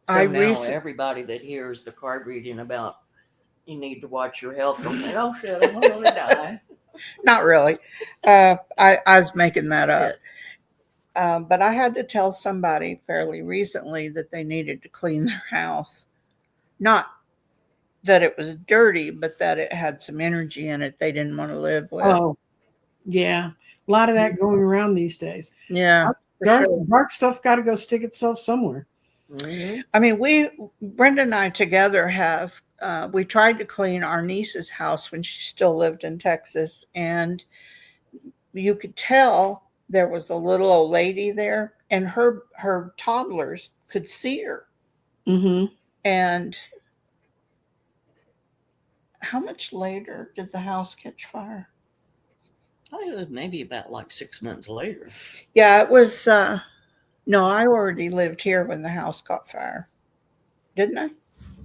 now everybody that hears the card reading about you need to watch your health, don't say, oh shit, I'm going to die. Not really. I was making that up. But I had to tell somebody fairly recently that they needed to clean their house. Not that it was dirty, but that it had some energy in it they didn't want to live with. Oh, yeah. A lot of that going around these days. Yeah. Dark stuff got to go stick itself somewhere. Mm-hmm. I mean, Brenda and I together have, we tried to clean our niece's house when she still lived in Texas. And you could tell there was a little old lady there, and her toddlers could see her. Mm-hmm. And how much later did the house catch fire? It was maybe about like 6 months later. Yeah, it was No, I already lived here when the house caught fire. Didn't I?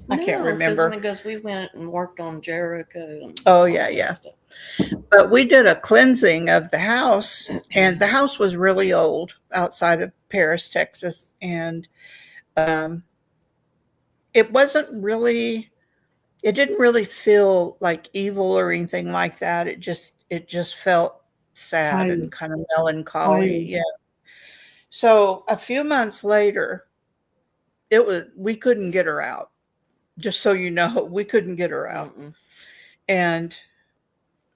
I can't remember. Because we went and worked on Jericho. And Oh, yeah. Stuff. But we did a cleansing of the house, and the house was really old outside of Paris, Texas. And it didn't really feel like evil or anything like that. It just felt sad and kind of melancholy. Yeah. So a few months later, we couldn't get her out. Just so you know, we couldn't get her out. And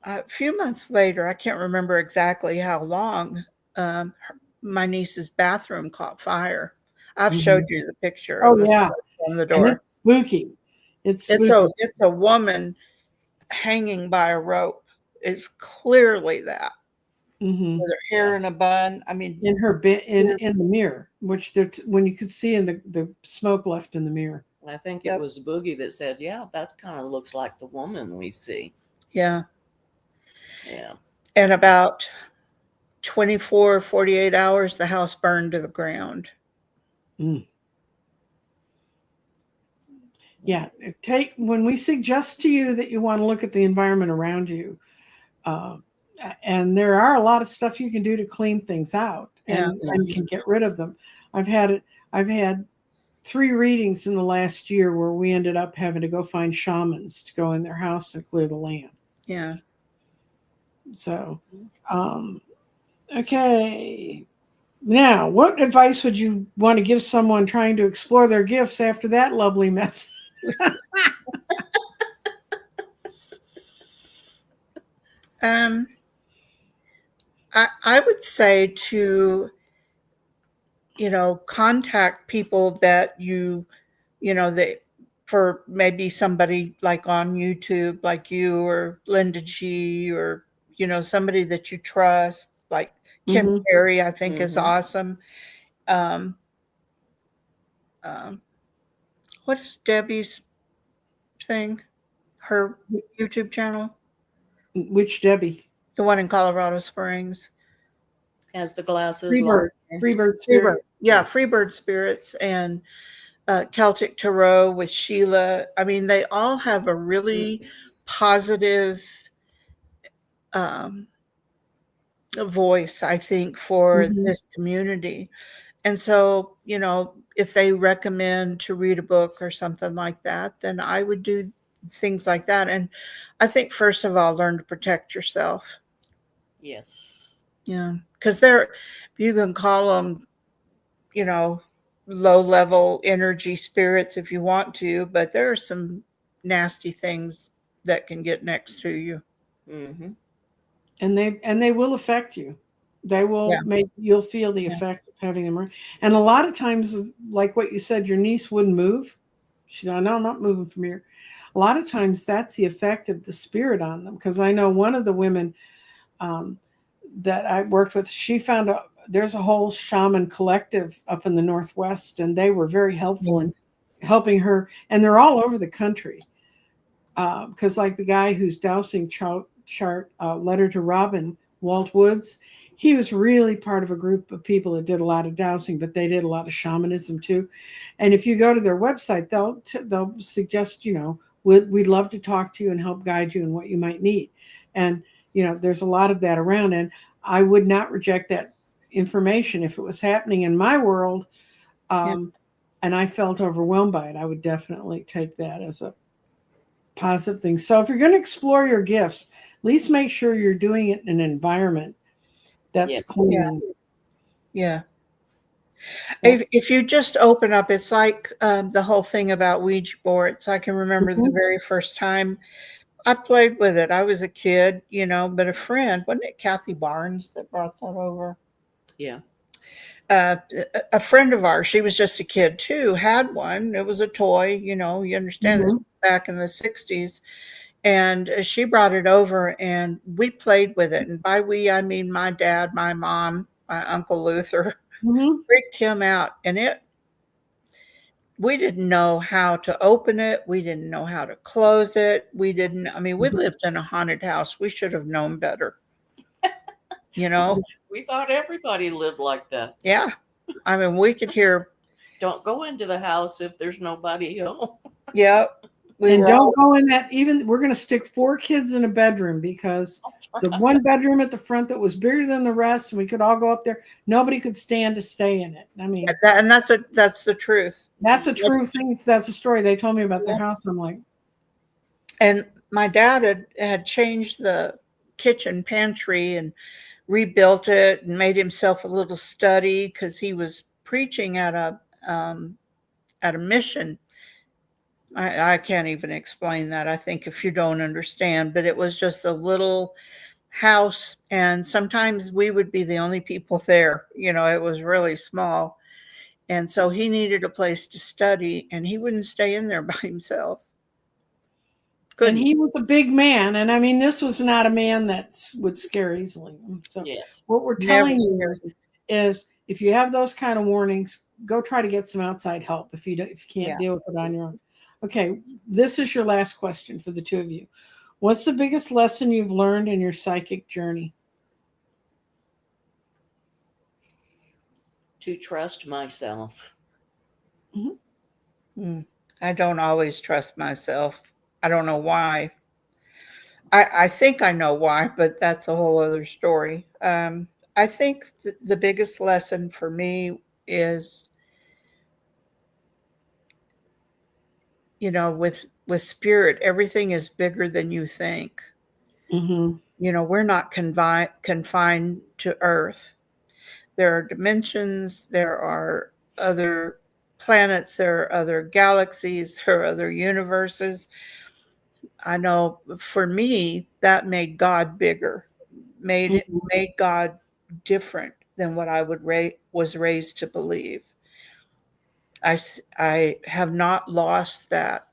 a few months later, I can't remember exactly how long, my niece's bathroom caught fire. I've showed you the picture. Oh, yeah. On the door. And it's spooky. It's a woman hanging by a rope. It's clearly that. With her hair in a bun. I mean, in the mirror, which when you could see in the smoke left in the mirror. I think it was Boogie that said, "Yeah, that kind of looks like the woman we see." Yeah. Yeah. And about 24, 48 hours, the house burned to the ground. Yeah. When we suggest to you that you want to look at the environment around you, and there are a lot of stuff you can do to clean things out and can get rid of them. I've had 3 readings in the last year where we ended up having to go find shamans to go in their house and clear the land. Yeah. So, okay. Now, what advice would you want to give someone trying to explore their gifts after that lovely mess? I would say to, contact people that for maybe somebody like on YouTube, like you or Linda G, or, somebody that you trust, like Kim Perry, I think is awesome. What is Debbie's thing? Her YouTube channel? Which Debbie? The one in Colorado Springs. Has the glasses. Freebird Spirit. Yeah, Freebird Spirits and Celtic Tarot with Sheila. I mean, they all have a really positive voice, I think, for this community. And so, if they recommend to read a book or something like that, then I would do things like that. And I think, first of all, learn to protect yourself. Yes. Yeah. Because you can call them, low level energy spirits if you want to, but there are some nasty things that can get next to you. And they will affect you. They will you'll feel the effect of having them around. And a lot of times, like what you said, your niece wouldn't move. She said, "No, I'm not moving from here." A lot of times that's the effect of the spirit on them. Because I know one of the women that I worked with, she found out there's a whole shaman collective up in the Northwest, and they were very helpful in helping her. And they're all over the country. Because like the guy who's dowsing chart, Letter to Robin, Walt Woods, he was really part of a group of people that did a lot of dowsing, but they did a lot of shamanism too. And if you go to their website, they'll suggest, we'd love to talk to you and help guide you in what you might need. And, there's a lot of that around. And I would not reject that information if it was happening in my world. And I felt overwhelmed by it. I would definitely take that as a positive thing. So if you're going to explore your gifts, at least make sure you're doing it in an environment that's clean. Yeah. If you just open up, it's like the whole thing about Ouija boards. I can remember the very first time I played with it. I was a kid, but a friend, wasn't it Kathy Barnes that brought that over? Yeah. A friend of ours, she was just a kid too, had one. It was a toy, you understand this back in the 60s. And she brought it over and we played with it. And by we, I mean my dad, my mom, my Uncle Luther, freaked him out. And we didn't know how to open it. We didn't know how to close it. We lived in a haunted house. We should have known better. We thought everybody lived like that. Yeah. I mean, we could hear, Don't go into the house if there's nobody home. yeah, we And were don't all, go in that. Even we're going to stick 4 kids in a bedroom because the one bedroom at the front that was bigger than the rest, and we could all go up there. Nobody could stand to stay in it. I mean, and that's the truth. that's a true thing. That's a story they told me about their house. I'm like, And my dad had changed the kitchen pantry and rebuilt it and made himself a little study because he was preaching at a mission. I can't even explain that. I think if you don't understand, but it was just a little house, and sometimes we would be the only people there. It was really small, and so he needed a place to study, and he wouldn't stay in there by himself. and he was a big man, and I mean, this was not a man that would scare easily. So, Yes. what we're telling you is, if you have those kind of warnings, go try to get some outside help if you can't deal with it on your own. Okay, this is your last question for the two of you. What's the biggest lesson you've learned in your psychic journey? To trust myself. Mm-hmm. I don't always trust myself. I don't know why. I think I know why, but that's a whole other story. I think the biggest lesson for me is, with spirit, everything is bigger than you think. Mm-hmm. We're not confined to Earth. There are dimensions, there are other planets, there are other galaxies, there are other universes. I know for me, that made God bigger, made God different than what I was raised to believe. I have not lost that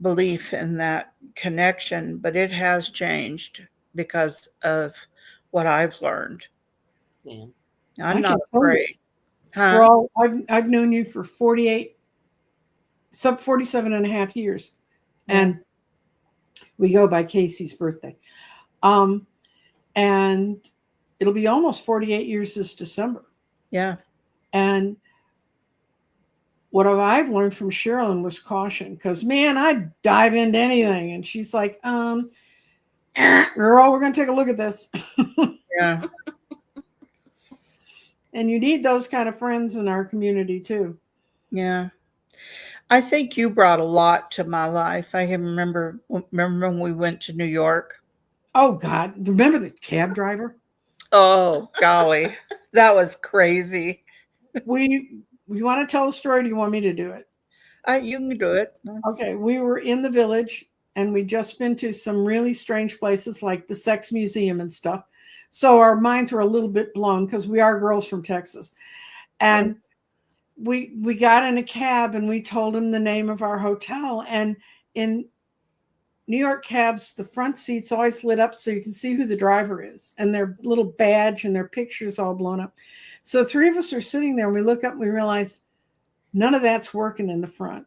belief in that connection, but it has changed because of what I've learned. Yeah. I'm not afraid. For all, I've known you for 47 and a half years. And we go by Casey's birthday. And it'll be almost 48 years this December. Yeah. And what I've learned from Chirlyn was caution, because, man, I'd dive into anything. And she's like, girl, we're going to take a look at this. Yeah. And you need those kind of friends in our community too. Yeah. I think you brought a lot to my life. I can remember when we went to New York. Oh, God. Remember the cab driver? Oh, golly. That was crazy. You want to tell a story? Or do you want me to do it? You can do it. Okay. We were in the Village, and we just been to some really strange places like the Sex Museum and stuff. So our minds were a little bit blown because we are girls from Texas. And we got in a cab and we told him the name of our hotel. And in New York cabs, the front seats always lit up so you can see who the driver is, and their little badge and their pictures all blown up. So 3 of us are sitting there and we look up and we realize none of that's working in the front.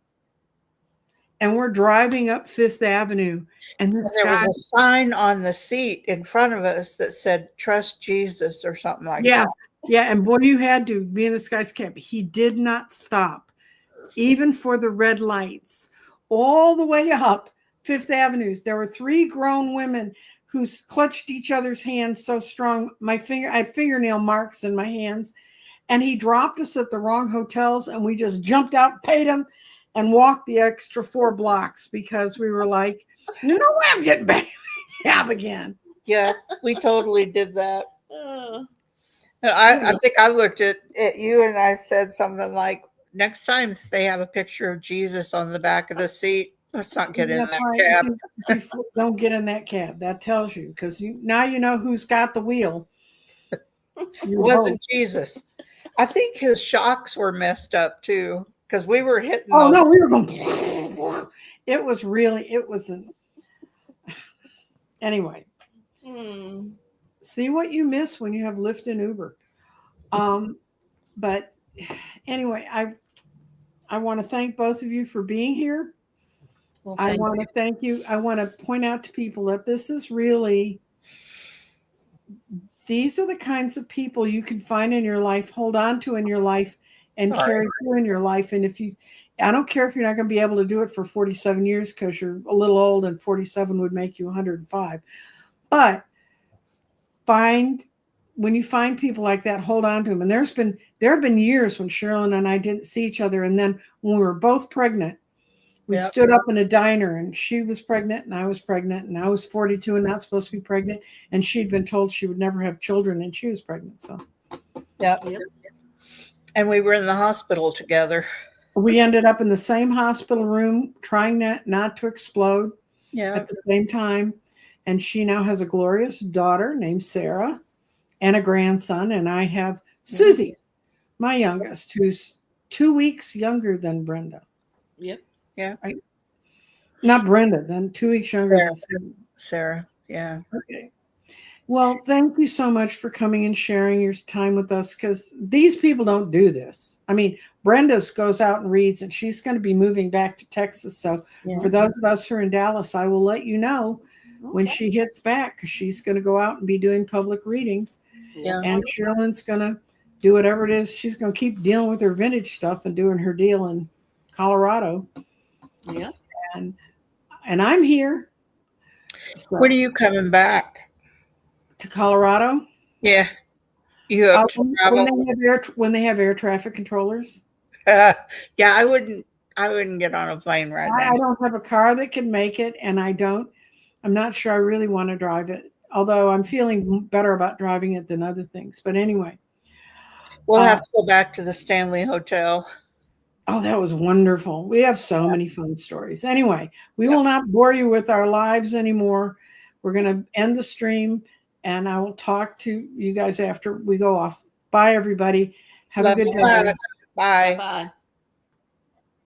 And we're driving up Fifth Avenue, and there was a sign on the seat in front of us that said "Trust Jesus" or something like that. Yeah, and boy, you had to be in this guy's cab. He did not stop, even for the red lights, all the way up Fifth Avenue. There were 3 grown women who clutched each other's hands so strong. I had fingernail marks in my hands, and he dropped us at the wrong hotels, and we just jumped out, paid him, and walked the extra 4 blocks because we were like, no way I'm getting back in the cab again. Yeah, we totally did that. I think I looked at you and I said something like, next time if they have a picture of Jesus on the back of the seat, let's not get in that cab. Don't get in that cab. That tells you, because now you know who's got the wheel. It wasn't Jesus. I think his shocks were messed up too, because we were hitting. Oh, no, we were going. It wasn't. Anyway. See what you miss when you have Lyft and Uber. But anyway, I want to thank both of you for being here. Well, I want to thank you. I want to point out to people that this is really these are the kinds of people you can find in your life, hold on to in your life, and All carry through in your life. And if you, I don't care if you're not going to be able to do it for 47 years because you're a little old and 47 would make you 105. But when you find people like that, hold on to them. And there have been years when Chirlyn and I didn't see each other. And then when we were both pregnant, we stood up in a diner and she was pregnant and I was pregnant and I was 42 and not supposed to be pregnant. And she'd been told she would never have children and she was pregnant. So, Yep. And we were in the hospital together. we ended up in the same hospital room trying not to explode at the same time. And she now has a glorious daughter named Sarah and a grandson. And I have Susie, my youngest, who's 2 weeks younger than Brenda. Yep. Yeah. Not Brenda, then 2 weeks younger than Sarah. Yeah. Okay. Well, thank you so much for coming and sharing your time with us, because these people don't do this. I mean, Brenda's goes out and reads, and she's going to be moving back to Texas. So for those of us who are in Dallas, I will let you know when she hits back, because she's going to go out and be doing public readings. Yeah. And Chirlyn's going to do whatever it is. She's going to keep dealing with her vintage stuff and doing her deal in Colorado. Yeah. And I'm here. So, When are you coming back? to Colorado? Yeah. You have to travel. When they have air traffic controllers. Yeah, I wouldn't get on a plane right now. I don't have a car that can make it, and I'm not sure I really want to drive it, although I'm feeling better about driving it than other things. But anyway. We'll have to go back to the Stanley Hotel. Oh, that was wonderful. We have so many fun stories. Anyway, we will not bore you with our lives anymore. We're going to end the stream, and I will talk to you guys after we go off. Bye, everybody. Have a good day. Bye. Bye.